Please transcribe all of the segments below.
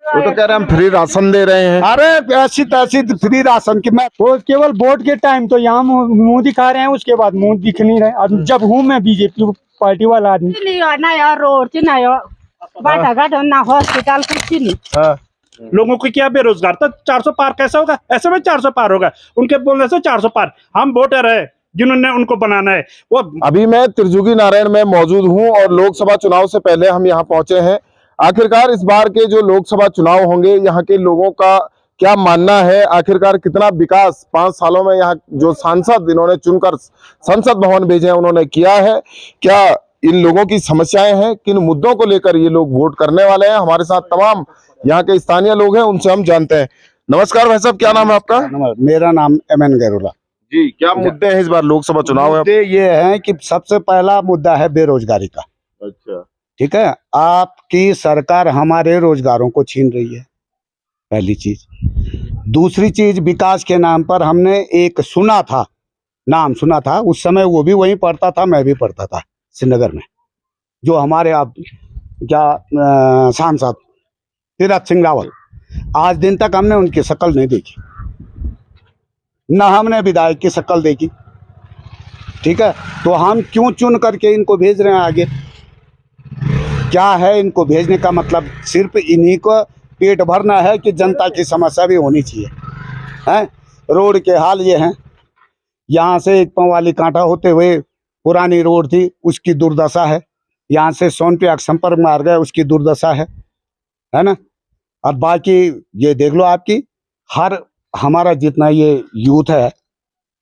वो तो कह रहे हैं हम फ्री राशन दे रहे हैं। अरे ऐसी तैसी फ्री राशन की मैं वो केवल वोट के टाइम तो यहाँ मुंह दिखा रहे हैं, उसके बाद मुंह दिख नहीं रहे। अब जब हूँ मैं बीजेपी पार्टी वाला आदमी। ना यार रोड ना बाटा घाटा ना हॉस्पिटल कुछ नहीं। लोगों को क्या बेरोजगार था, 400 पार कैसा होगा? ऐसे में 400 पार होगा, उनके बोलने से 400 पार। हम वोटर है जिन्होंने उनको बनाना है वो। अभी मैं त्रिजुगी नारायण में मौजूद हूं और लोकसभा चुनाव से पहले हम यहां पहुंचे हैं। आखिरकार इस बार के जो लोकसभा चुनाव होंगे, यहाँ के लोगों का क्या मानना है, आखिरकार कितना विकास 5 सालों में यहाँ जो सांसद इन्होंने चुनकर संसद भवन भेजे हैं उन्होंने किया है, क्या इन लोगों की समस्याएं हैं, किन मुद्दों को लेकर ये लोग वोट करने वाले हैं। हमारे साथ तमाम यहाँ के स्थानीय लोग हैं, उनसे हम जानते हैं। नमस्कार भाई साहब, क्या नाम है आपका? मेरा नाम MN गैरोला जी। क्या मुद्दे हैं इस बार लोकसभा चुनाव है? मुद्दे ये हैं कि सबसे पहला मुद्दा है बेरोजगारी का। अच्छा, ठीक है, आपकी सरकार हमारे रोजगारों को छीन रही है, पहली चीज। दूसरी चीज, विकास के नाम पर हमने एक नाम सुना था, उस समय वो भी वहीं पढ़ता था, मैं भी पढ़ता था श्रीनगर में, जो हमारे आप क्या सांसद तीरथ सिंह रावत। आज दिन तक हमने उनकी शक्ल नहीं देखी, न हमने विधायक की शक्ल देखी। ठीक है, तो हम क्यों चुन करके इनको भेज रहे हैं आगे? क्या है इनको भेजने का मतलब? सिर्फ इन्हीं को पेट भरना है कि जनता की समस्या भी होनी चाहिए? हैं, रोड के हाल ये हैं, यहाँ से एक पंवाली कांटा होते हुए पुरानी रोड थी, उसकी दुर्दशा है। यहाँ से सोनप्रयाग संपर्क मार्ग है, उसकी दुर्दशा है ना। और बाकी ये देख लो, आपकी हमारा जितना ये यूथ है,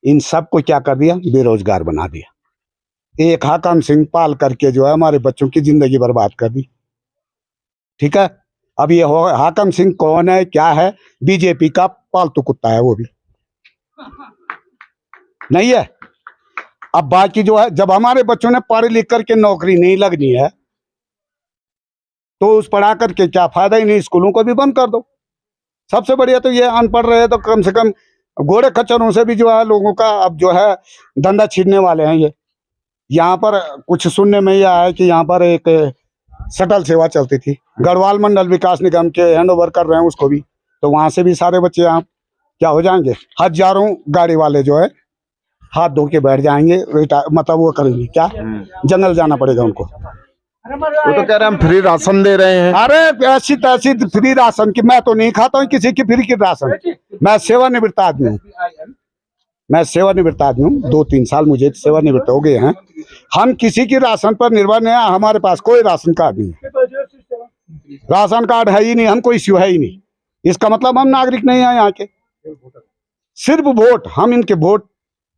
इन सबको क्या कर दिया? बेरोजगार बना दिया। एक हाकम सिंह पाल करके जो है हमारे बच्चों की जिंदगी बर्बाद कर दी। ठीक है, अब ये हाकम सिंह कौन है, क्या है? बीजेपी का पालतू कुत्ता है, वो भी नहीं है। अब बाकी जो है, जब हमारे बच्चों ने पढ़ लिख करके नौकरी नहीं लगनी है तो उस पढ़ा करके क्या फायदा ही नहीं, स्कूलों को भी बंद कर दो। सबसे बढ़िया तो ये अनपढ़ रहे तो कम से कम घोड़े खच्चरों से भी जो है लोगों का अब जो है धंधा छीनने वाले हैं ये। यहाँ पर कुछ सुनने में यह आया कि यहाँ पर एक शटल सेवा चलती थी, गढ़वाल मंडल विकास निगम के हैंड ओवर कर रहे हैं उसको भी, तो वहां से भी सारे बच्चे यहाँ क्या हो जाएंगे? हजारों गाड़ी वाले जो है हाथ धो के बैठ जाएंगे, मतलब वो करेंगे क्या? जंगल जाना पड़ेगा उनको। वो तो कह रहे हैं हम फ्री राशन दे रहे हैं। अरे ऐसी तैसी फ्री राशन की मैं तो नहीं खाता हूँ किसी की फ्री की राशन। मैं सेवानिवृत्त आदमी हूँ, 2-3 साल मुझे सेवानिवृत्त हो गए हैं। हम किसी की राशन पर निर्भर नहीं है, हमारे पास कोई राशन कार्ड नहीं है। राशन कार्ड है ही नहीं, हमको इश्यू है ही नहीं, इसका मतलब हम नागरिक नहीं है यहाँ के। सिर्फ वोट, हम इनके वोट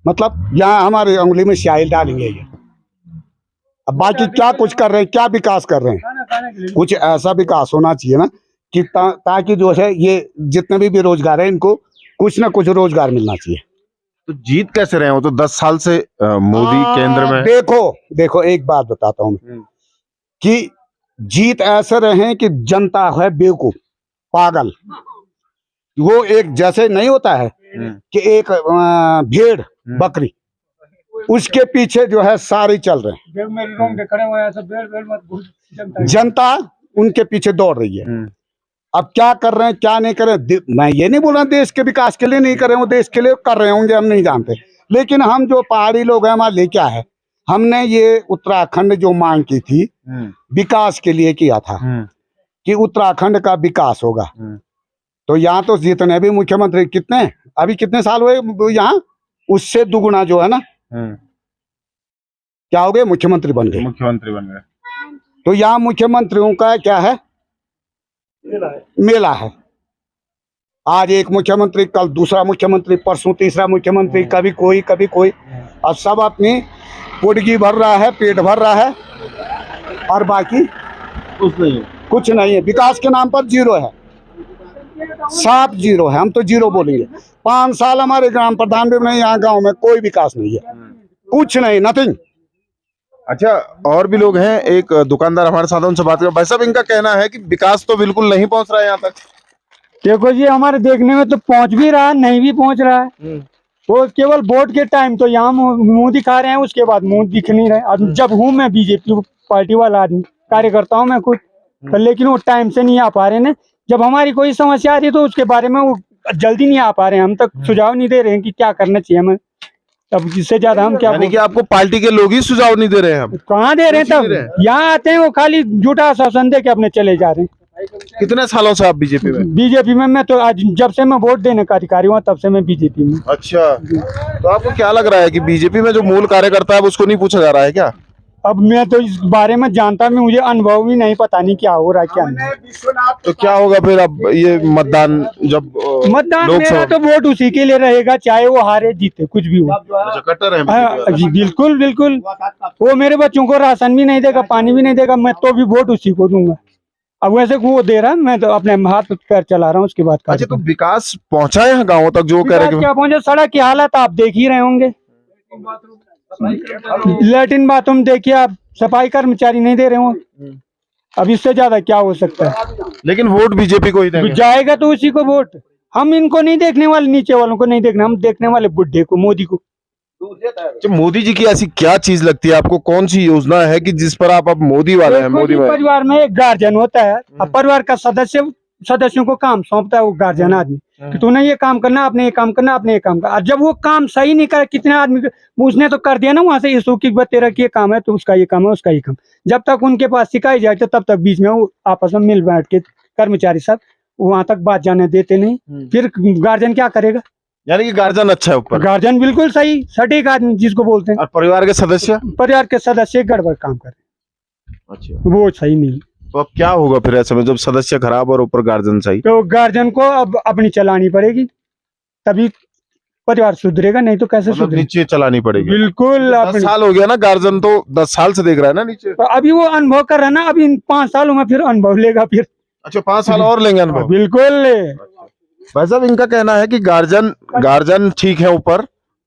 मतलब यहाँ हमारे उंगली में स्याही डालेंगे ये। अब बाकी क्या कुछ कर रहे हैं, क्या विकास कर रहे हैं? कुछ ऐसा विकास होना चाहिए ना कि ताकि जो है ये जितने भी बेरोजगार है इनको कुछ ना कुछ रोजगार मिलना चाहिए। तो जीत कैसे रहे हो? तो 10 साल से मोदी केंद्र में। देखो एक बात बताता हूँ कि जीत ऐसे रहे कि जनता है बेवकूफ पागल। वो एक जैसे नहीं होता है कि एक भेड़ बकरी, उसके पीछे जो है सारे चल रहे हैं, जनता उनके पीछे दौड़ रही है। अब क्या कर रहे हैं क्या नहीं कर रहे, मैं ये नहीं बोल रहा देश के विकास के लिए नहीं कर रहे, वो देश के लिए कर रहे होंगे, हम नहीं जानते। लेकिन हम जो पहाड़ी लोग हैं, हमारे लिए क्या है? हमने ये उत्तराखंड जो मांग की थी विकास के लिए किया था कि उत्तराखंड का विकास होगा। तो यहाँ तो जितने भी मुख्यमंत्री अभी कितने साल हुए यहाँ, उससे दुगुना जो है ना क्या हो गए? मुख्यमंत्री बन गए। तो यहाँ मुख्यमंत्रियों का क्या है? मेला है। आज एक मुख्यमंत्री, कल दूसरा मुख्यमंत्री, परसों तीसरा मुख्यमंत्री, कभी कोई। अब सब अपनी पुडगी भर रहा है, पेट भर रहा है, और बाकी कुछ नहीं है। विकास के नाम पर जीरो है, साफ जीरो है। हम तो जीरो बोलेंगे। 5 साल हमारे ग्राम प्रधान भी नहीं, यहाँ गांव में कोई विकास नहीं है, कुछ नहीं, नथिंग। अच्छा, और भी लोग हैं, एक दुकानदार हमारे साथ, उनसे बात करें। भाई साहब, इनका कहना है कि विकास तो बिल्कुल नहीं पहुंच रहा है यहाँ तक। देखो जी, हमारे देखने में तो पहुंच भी रहा है, नहीं भी पहुंच रहा है। वो केवल वोट के टाइम तो यहाँ मुंह दिखा रहे हैं, उसके बाद मुंह दिख नहीं रहे। अब जब हूँ मैं बीजेपी पार्टी वाला आदमी, कार्यकर्ता हूँ मैं खुद, लेकिन वो टाइम से नहीं आ पा रहे हैं। जब हमारी कोई समस्या आ रही है तो उसके बारे में वो जल्दी नहीं आ पा रहे हैं, हम तक सुझाव नहीं दे रहे हैं कि क्या करना चाहिए हमें। अब जिससे ज्यादा हम क्या यानी कि आपको पार्टी के लोग ही सुझाव नहीं दे रहे हैं। हम कहाँ दे रहे हैं? कुछ नहीं दे तब यहाँ आते हैं वो खाली झूठा आश्वासन दे के अपने चले जा रहे हैं। कितने सालों से आप बीजेपी में? बीजेपी में मैं तो आज जब से मैं वोट देने का अधिकारी हुआ तब से मैं बीजेपी में। अच्छा, तो आपको क्या लग रहा है कि बीजेपी में जो मूल कार्यकर्ता है उसको नहीं पूछा जा रहा है क्या? अब मैं तो इस बारे में जानता भी, मुझे अनुभव भी नहीं, पता नहीं क्या हो रहा है क्या नहीं। तो क्या होगा फिर अब ये मतदान जब मतदान लोकसभा- मेरा तो वोट उसी के लिए रहेगा, चाहे वो हारे जीते कुछ भी हो। अच्छा, कट्टर है हाँ, बीजेपी वाले। जी बिल्कुल बिल्कुल। वो मेरे बच्चों को राशन भी नहीं देगा, पानी भी नहीं देगा, मैं तो भी वोट उसी को दूंगा। अब वैसे वो दे रहा है, मैं तो अपने हाथ पैर चला रहा हूँ, उसके बाद अच्छा, तो विकास पहुंचा है गाँव तक जो कह रहे हैं क्या पहुंचे? सड़क की हालत आप देख ही रहे होंगे, लैट्रिन बाथरूम देखिए आप, सफाई कर्मचारी नहीं दे रहे हो। अब इससे ज्यादा क्या हो सकता है? लेकिन वोट बीजेपी को ही देंगे। जाएगा तो उसी को वोट। हम इनको नहीं देखने वाले, नीचे वालों को नहीं देखना, हम देखने वाले बुड्ढे को, मोदी को। अच्छा, मोदी जी की ऐसी क्या चीज लगती है आपको, कौन सी योजना है कि जिस पर आप अब मोदी वाले हैं? देखो मोदी जी, वाले परिवार में एक गार्जियन होता है, अब परिवार का सदस्यों को काम सौंपता है वो गार्जियन आदमी कि तूने ये काम करना, आपने ये काम करना, आपने ये काम करना। और जब वो काम सही नहीं करे, कितने आदमी उसने तो कर दिया ना वहां से इसू की तेरा की ये काम है तो उसका ये काम है, उसका ये काम। जब तक उनके पास सिखाई जाए तो तब तक बीच में वो आपस में मिल बैठ के कर्मचारी सब वहां तक बात जाने देते नहीं। फिर गार्जियन क्या करेगा? यानी कि गार्जियन अच्छा है ऊपर गार्जियन बिल्कुल सही सटीक आदमी जिसको बोलते हैं। और परिवार के सदस्य परिवार के सदस्य गड़बड़ काम कर अच्छा, रहे, वो सही नहीं। तो अब क्या होगा फिर ऐसे में जब सदस्य खराब और ऊपर गार्जियन सही? तो गार्जियन को अब अपनी चलानी पड़ेगी, तभी परिवार सुधरेगा, नहीं तो कैसे मतलब सुधरेगा? नीचे चलानी पड़ेगी। बिल्कुल 10 अपनी। साल हो गया ना, गार्जियन तो 10 साल से देख रहा है ना नीचे। तो अभी वो अनुभव कर रहा है ना, अभी इन 5 सालों में फिर अनुभव लेगा फिर। अच्छा, 5 साल और लेंगे अनुभव। बिल्कुल। भाई साहब, इनका कहना है कि गार्जियन ठीक है ऊपर,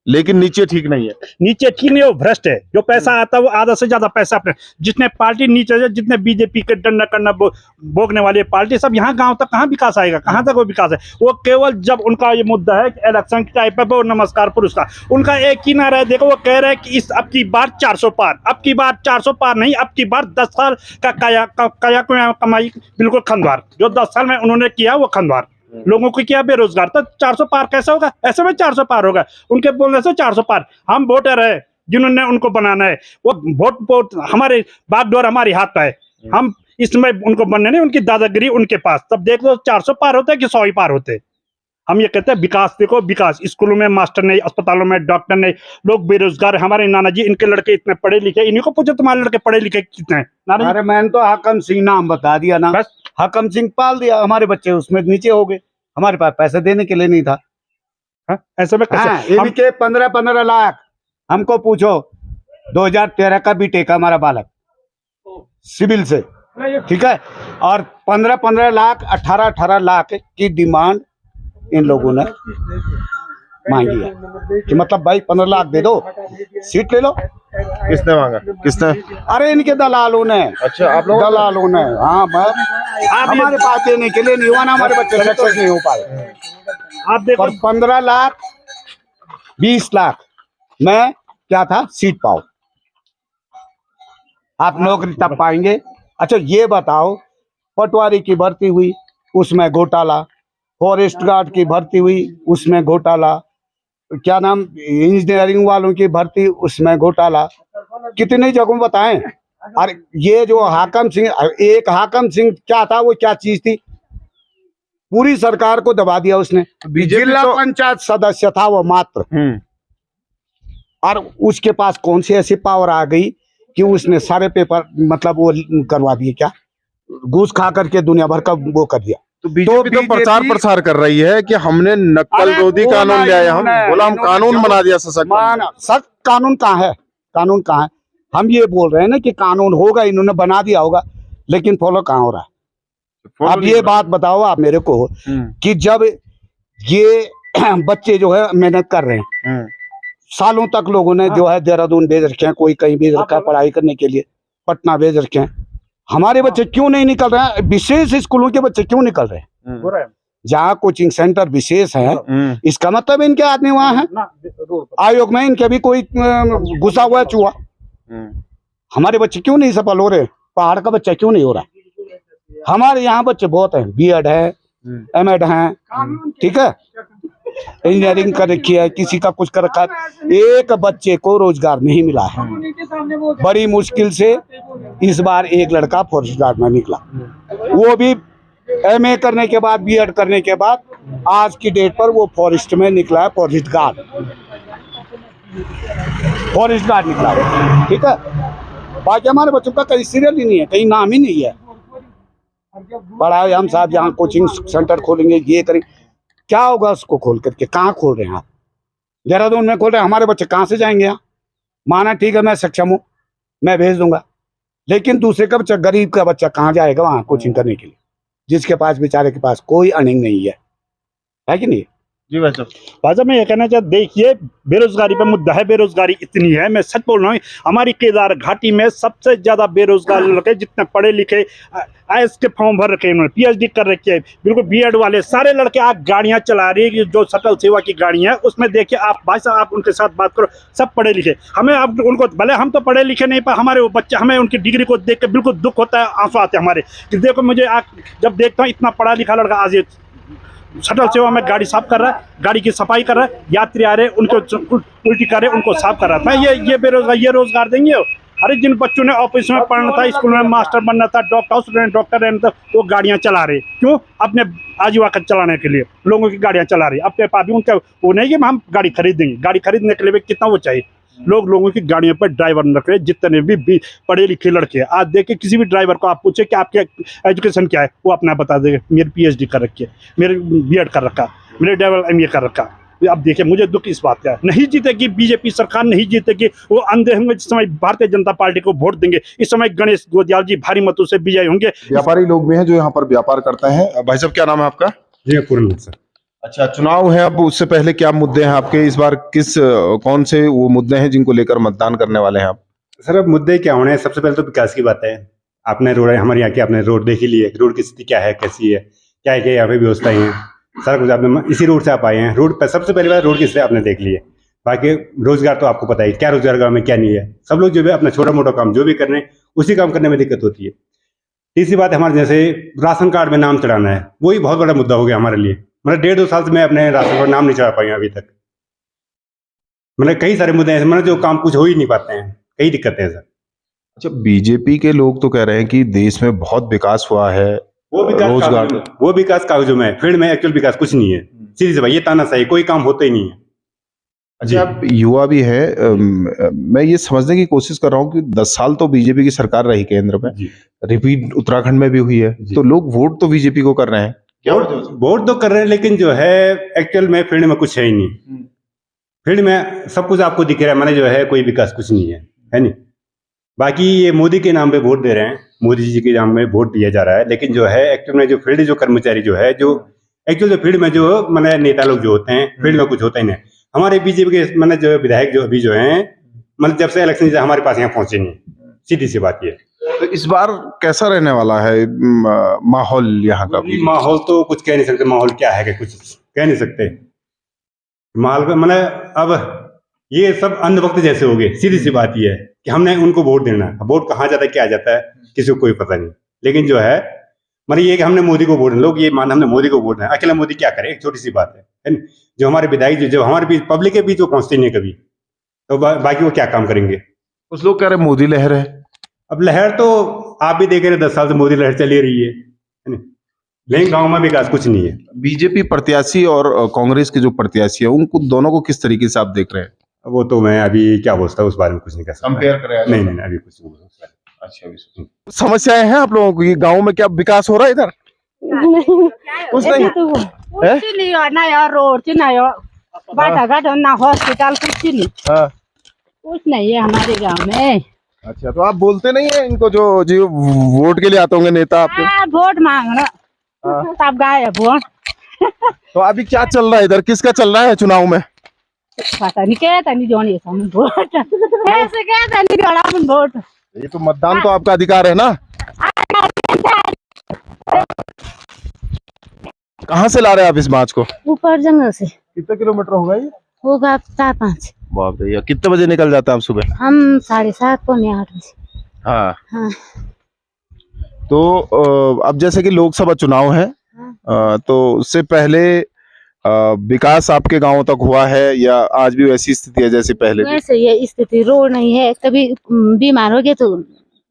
लेकिन नीचे ठीक नहीं है। नीचे ठीक नहीं, वो भ्रष्ट है। जो पैसा आता है वो आधा से ज्यादा पैसा अपने, जितने पार्टी नीचे है, जितने बीजेपी के डंडा करना भोगने वाली पार्टी सब, यहाँ गांव तक कहाँ विकास आएगा? कहाँ तक वो विकास है? वो केवल जब उनका ये मुद्दा है कि इलेक्शन के टाइप पे वो नमस्कार पुरस्कार, उनका एक ही नारा है। देखो वो कह रहे हैं कि इस अब की बार 400 पार, अब की बार 400 पार नहीं, अब की बार 10 साल का काया कमाई बिल्कुल खंडवार, जो 10 साल में उन्होंने किया वो खंडवार। लोगों को क्या बेरोजगार, तो 400 पार कैसा होगा? ऐसे में 400 पार होगा, उनके बोलने से 400 पार। हम वोटर है जिन्होंने उनको बनाना है, वो वोट हमारे बागडोर हमारी हाथ पे है, हम इसमें उनको बनने नहीं, उनकी दादागिरी उनके पास। तब देख लो 400 पार होते हैं कि 100 ही पार होते हैं। हम ये कहते हैं विकास, देखो विकास, स्कूलों में मास्टर नहीं, अस्पतालों में डॉक्टर नहीं, लोग बेरोजगार। हमारे नाना जी, इनके लड़के इतने पढ़े लिखे, इन्हीं को पूछो तुम्हारे लड़के पढ़े लिखे कितने हैं? नाना जी अरे मैंने तो हाकम सिंह नाम बता दिया ना, बस। हाकम सिंह पाल दिया, हमारे बच्चे उसमें नीचे हो गए, हमारे पास पैसे देने के लिए नहीं था। हाँ? ऐसे में कैसे? हाँ, इनके 15-15 लाख हमको पूछो, 2013 का बीटेक हमारा बालक सिविल से, ठीक है, और 15-15 लाख 18-18 लाख की डिमांड इन लोगों ने मांगी है कि मतलब भाई 15 लाख दे दो, सीट ले लो। किसने मांगा? किसने? अरे इनके दलालों ने। अच्छा, आप लोग दलालों ने, हाँ हमारे पास देने के लिए नहीं हुआ ना, हमारे बच्चे सक्सेस नहीं हो पाए। आप देखो, और 15 लाख 20 लाख में क्या था, सीट पाओ, आप नौकरी तब पाएंगे। अच्छा ये बताओ, पटवारी की भर्ती हुई उसमें घोटाला, फॉरेस्ट गार्ड की भर्ती हुई उसमें घोटाला, क्या नाम इंजीनियरिंग वालों की भर्ती उसमें घोटाला, कितनी जगहों बताएं। अरे ये जो हाकम सिंह, एक हाकम सिंह क्या था, वो क्या चीज थी, पूरी सरकार को दबा दिया उसने। बीजेपी जिला तो- पंचायत सदस्य था वो मात्र, और उसके पास कौन सी ऐसी पावर आ गई कि उसने सारे पेपर मतलब वो करवा दिए, क्या घूस खा करके दुनिया भर का वो कर दिया। तो बीजेपी तो प्रचार प्रसार कर रही है कि हमने नक्सल रोधी बोला कानून ले आए, हम इन्होंने- बोला हम इन्होंने कानून जो- बना दिया सशक्त। सख्त कानून कहाँ है, कानून कहाँ है? हम ये बोल रहे हैं ना कि कानून होगा, इन्होंने बना दिया होगा, लेकिन फॉलो कहाँ हो रहा है? अब ये बात बताओ आप मेरे को कि जब ये बच्चे जो है मेहनत कर रहे हैं, सालों तक लोगों ने जो है देहरादून भेज रखे हैं, कोई कहीं भेज रखा है पढ़ाई करने के लिए, पटना भेज रखे हैं, हमारे बच्चे क्यों नहीं निकल रहे हैं? विशेष स्कूलों के बच्चे क्यों निकल रहे हैं? जहाँ कोचिंग सेंटर विशेष है, इसका मतलब इनके आदमी वहाँ हैं, आयोग में इनके भी कोई घुसा हुआ है चूहा। हमारे बच्चे क्यों नहीं सफल हो रहे? पहाड़ का बच्चा क्यों नहीं हो रहा? हमारे यहाँ बच्चे बहुत हैं, बीएड है, एमएड हैं, ठीक है, इंजीनियरिंग कर रखी है, किसी का कुछ कर रखा है, एक बच्चे को रोजगार नहीं मिला है। बड़ी मुश्किल से इस बार एक लड़का फॉरेस्ट गार्ड में निकला, वो भी एमए करने के बाद, बीएड करने के बाद, आज की डेट पर वो फॉरेस्ट में निकला है, फॉरेस्ट गार्ड निकला है, ठीक है। बाकी हमारे बच्चों का कहीं सीरियल ही नहीं है, कहीं नाम ही नहीं है। पढ़ाए हम साहब यहाँ कोचिंग सेंटर खोलेंगे, ये करेंगे, क्या होगा उसको खोल करके? कहाँ खोल रहे हैं आप? देहरादून में खोल रहे हैं, हमारे बच्चे कहाँ से जाएंगे यहाँ? माना ठीक है मैं सक्षम हूँ, मैं भेज दूंगा, लेकिन दूसरे का बच्चा, गरीब का बच्चा कहाँ जाएगा वहाँ कोचिंग करने के लिए, जिसके पास बेचारे के पास कोई अर्निंग नहीं है कि नहीं? जी भाई साहब मैं ये कहना चाहता, देखिए बेरोजगारी पर मुद्दा है, बेरोजगारी इतनी है, मैं सच बोल रहा हूँ, हमारी केदार घाटी में सबसे ज्यादा बेरोजगार लड़के, जितने पढ़े लिखे आईएएस के फॉर्म भर रखे हैं, उन्होंने पीएचडी कर रखी है, बिल्कुल बीएड वाले सारे लड़के आज गाड़ियां चला रही है, जो शटल सेवा की गाड़ियां है, उसमें देखिए आप भाई साहब, आप उनके साथ बात करो, सब पढ़े लिखे। हमें अब उनको, भले हम तो पढ़े लिखे नहीं, पर हमारे वो बच्चे, हमें उनकी डिग्री को देख के बिल्कुल दुख होता है, आंसू आते हैं हमारे कि देखो मुझे जब देखता हूँ इतना पढ़ा लिखा लड़का आज शटल सेवा में गाड़ी साफ कर रहा है, गाड़ी की सफाई कर रहा है, यात्री आ रहे उनको उल्टी कर रहे उनको साफ कर रहा था। ये बेरोजगार, ये रोजगार देंगे? अरे जिन बच्चों ने ऑफिस में पढ़ना था, स्कूल में मास्टर बनना था, डॉक्टर रहना था, वो गाड़ियां चला रहे, क्यों? अपने आजीविका का चलाने के लिए लोगों की गाड़ियां चला रही, अपने पास भी उनका वो नहीं कि हम गाड़ी खरीदेंगे, गाड़ी खरीदने के लिए कितना वो चाहिए, लोगों की गाड़ियों पर ड्राइवर रख रहे, जितने भी पढ़े लिखे लड़के हैं। आज देखिए किसी भी ड्राइवर को आप पूछे कि आपके एजुकेशन क्या है, वो अपना बता देगा, मेरी पीएचडी कर रखी है, मेरे बीएड कर रखा, मेरे डबल एमए कर रखा। अब देखिए मुझे दुख इस बात का है, नहीं जीतेगी बीजेपी सरकार, नहीं जीतेगी, वो अंधे होंगे जिस समय भारतीय जनता पार्टी को वोट देंगे, इस समय गणेश गोदियाल जी भारी मतों से विजयी होंगे। व्यापारी लोग भी हैं जो यहाँ पर व्यापार करते हैं। भाई साहब क्या नाम है आपका? जी पूर्ण सर। अच्छा, चुनाव है, अब उससे पहले क्या मुद्दे हैं आपके? इस बार कौन से वो मुद्दे हैं जिनको लेकर मतदान करने वाले हैं आप? सर अब मुद्दे क्या होने हैं, सबसे पहले तो विकास की बात है। आपने रोड, हमारे यहाँ की आपने रोड देख ही ली है, रोड की स्थिति क्या है, कैसी है, क्या है, क्या यहाँ पे व्यवस्थाएं हैं, सारा कुछ आपने इसी रोड से आप आए हैं। रोड पर सबसे पहले बात रोड की स्थिति आपने देख ली है। बाकी रोजगार तो आपको पता है क्या रोजगार गाँव में क्या नहीं है। सब लोग जो है अपना छोटा मोटा काम जो भी कर रहे हैं उसी काम करने में दिक्कत होती है। तीसरी बात हमारे जैसे राशन कार्ड में नाम चढ़ाना है, वही बहुत बड़ा मुद्दा हो गया हमारे लिए। मतलब 1.5-2 साल से मैं अपने राशन कार्ड नाम नहीं चढ़ा पाई अभी तक। मतलब कई सारे मुद्दे हैं, मतलब जो काम कुछ हो ही नहीं पाते हैं, कई दिक्कतें हैं सर। अच्छा, बीजेपी के लोग तो कह रहे हैं कि देश में बहुत विकास हुआ है, वो विकास कागजों में, फील्ड में एक्चुअल विकास कुछ नहीं है। सीधी से भाई ये ताना सही, कोई काम होता ही नहीं है। अच्छा, आप युवा भी है, मैं ये समझने की कोशिश कर रहा हूँ कि 10 साल तो बीजेपी की सरकार रही केंद्र में, रिपीट उत्तराखंड में भी हुई है, तो लोग वोट तो बीजेपी को कर रहे हैं। वोट तो कर रहे हैं, लेकिन जो है एक्चुअल में फील्ड में कुछ है ही नहीं। फील्ड में सब कुछ आपको दिख रहा है, मैंने जो है कोई विकास कुछ नहीं है नहीं। बाकी ये मोदी के नाम पे वोट दे रहे हैं, मोदी जी के नाम में वोट दिया जा रहा है, लेकिन जो है एक्चुअल में जो फील्ड जो कर्मचारी जो है, जो एक्चुअल जो फील्ड में जो मैंने नेता लोग जो होते हैं, फील्ड में कुछ होता ही नहीं। हमारे बीजेपी के मैंने जो विधायक जो अभी जो हैं, मतलब जब से इलेक्शन हमारे पास यहाँ पहुंचे नहीं, सीधी सी बात ये। तो इस बार कैसा रहने वाला है माहौल यहाँ का? माहौल तो कुछ कह नहीं सकते, माहौल क्या है कि कुछ कह नहीं सकते। माहौल का मतलब अब ये सब अंधभक्त जैसे हो गए, सीधी सी बात ये है कि हमने उनको वोट देना है। वोट कहाँ जाता है, क्या जाता है, किसी को कोई पता नहीं। लेकिन जो है मतलब ये कि हमने मोदी को वोट, लोग ये मान हमने मोदी को वोट देना, अकेला मोदी क्या करे, एक छोटी सी बात है। जो हमारे विधायक जो हमारे बीच पब्लिक के बीच वो पहुंचते नहीं कभी, तो बाकी वो क्या काम करेंगे। कुछ लोग कह रहे मोदी लहर है। अब लहर तो आप भी देख रहे हैं, 10 साल से मोदी लहर चली रही है, लेकिन गांव में विकास कुछ नहीं है। बीजेपी प्रत्याशी और कांग्रेस के जो प्रत्याशी है, उनको दोनों को किस तरीके से आप देख रहे हैं? वो तो मैं अभी क्या बोलता हूँ उस बारे में कुछ नहीं कह सकता। कंपेयर करें? नहीं अभी कुछ नहीं। अच्छा, समस्याएं हैं आप लोगों की गांव में? क्या विकास हो रहा है इधर? कुछ नहीं ना यार, रोड ना यार, बाटा घाट ना हॉस्पिटल, कुछ नहीं, कुछ नहीं है हमारे गांव में। अच्छा, तो आप बोलते नहीं है इनको जो वोट के लिए आते होंगे नेता आपके? वोट मांगना तब गायब वोट। तो अभी क्या चल रहा है इधर, किसका चल रहा है चुनाव में? पता नहीं, कहता नहीं जोड़ी वोट, ऐसे कहता नहीं जोड़ा वोट। ये तो मतदान तो आपका अधिकार है ना। कहाँ से ला रहे हैं आप इस माछ को? ऊपर जंगल से। कितने किलोमीटर होगा ये? होगा 4-5। बाप रे, कितने बजे निकल जाते हैं आप सुबह? हम 7:30 पौने 8 बजे। हाँ। तो अब जैसे कि लोकसभा चुनाव है, तो उससे पहले विकास आपके गांव तक हुआ है या आज भी वैसी स्थिति है जैसे पहले थी? वैसे ये स्थिति, रोड नहीं है, कभी बीमार हो गए तो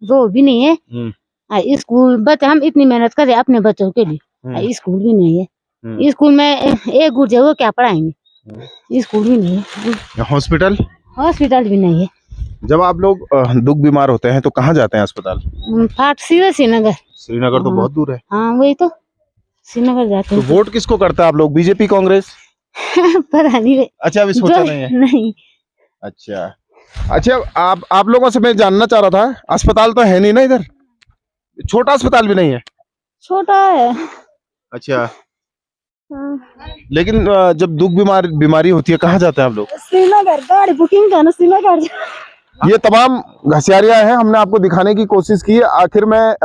रोड भी नहीं है। स्कूल बच्चे, हम इतनी मेहनत करें अपने बच्चों के लिए, स्कूल भी नहीं है। स्कूल में एक गुर्जे वो क्या पढ़ाएंगे, स्कूल भी नहीं है। हॉस्पिटल हॉस्पिटल भी नहीं है। जब आप लोग दुख बीमार होते हैं तो कहाँ जाते हैं अस्पताल? फाट सीधे श्रीनगर। श्रीनगर तो हाँ। बहुत दूर है। हाँ वही तो, श्रीनगर जाते तो हैं। वोट किसको करते हैं आप लोग, बीजेपी कांग्रेस? पता नहीं रे। अच्छा अभी सोचा नहीं है। नहीं। अच्छा आप लोगों से मैं जानना चाह रहा था, अस्पताल तो है नहीं ना इधर, छोटा अस्पताल भी नहीं है? छोटा है। अच्छा लेकिन जब दुख बीमारी होती है कहाँ जाते हैं आप लोग? श्रीनगर, गाड़ी बुकिंग करना श्रीनगर। ये तमाम घसियारियां हैं, हमने आपको दिखाने की कोशिश की है। आखिर में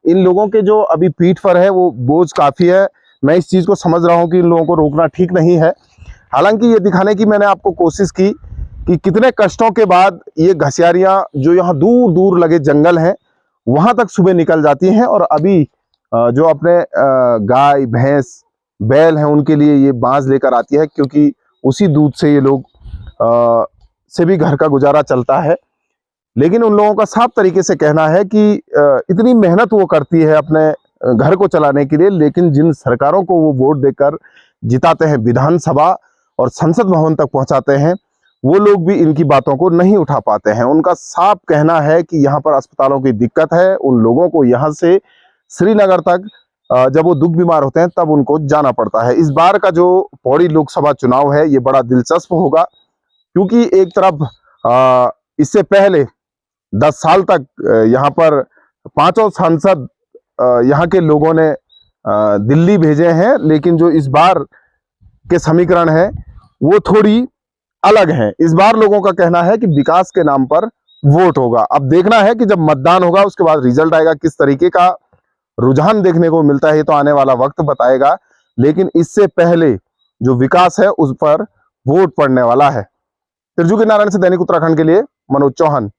इन लोगों के जो अभी पीठ पर है वो बोझ काफी है। मैं इस चीज को समझ रहा हूँ कि इन लोगों को रोकना ठीक नहीं है। हालांकि ये दिखाने की मैंने आपको कोशिश की कि कितने कष्टों के बाद ये घसियारियां जो यहाँ दूर दूर लगे जंगल हैं वहां तक सुबह निकल जाती हैं और अभी जो अपने गाय भैंस बैल हैं उनके लिए ये बांस लेकर आती है, क्योंकि उसी दूध से ये लोग से भी घर का गुजारा चलता है। लेकिन उन लोगों का साफ तरीके से कहना है कि इतनी मेहनत वो करती है अपने घर को चलाने के लिए, लेकिन जिन सरकारों को वो वोट देकर जिताते हैं, विधानसभा और संसद भवन तक पहुंचाते हैं, वो लोग भी इनकी बातों को नहीं उठा पाते हैं। उनका साफ कहना है कि यहाँ पर अस्पतालों की दिक्कत है, उन लोगों को यहाँ से श्रीनगर तक जब वो दुख बीमार होते हैं तब उनको जाना पड़ता है। इस बार का जो पौड़ी लोकसभा चुनाव है ये बड़ा दिलचस्प होगा, क्योंकि एक तरफ इससे पहले 10 साल तक यहाँ पर 5 सांसद यहाँ के लोगों ने दिल्ली भेजे हैं, लेकिन जो इस बार के समीकरण है वो थोड़ी अलग है। इस बार लोगों का कहना है कि विकास के नाम पर वोट होगा। अब देखना है कि जब मतदान होगा उसके बाद रिजल्ट आएगा, किस तरीके का रुझान देखने को मिलता है ये तो आने वाला वक्त बताएगा। लेकिन इससे पहले जो विकास है उस पर वोट पड़ने वाला है। तिरजुकी नारायण से दैनिक उत्तराखंड के लिए मनोज चौहान।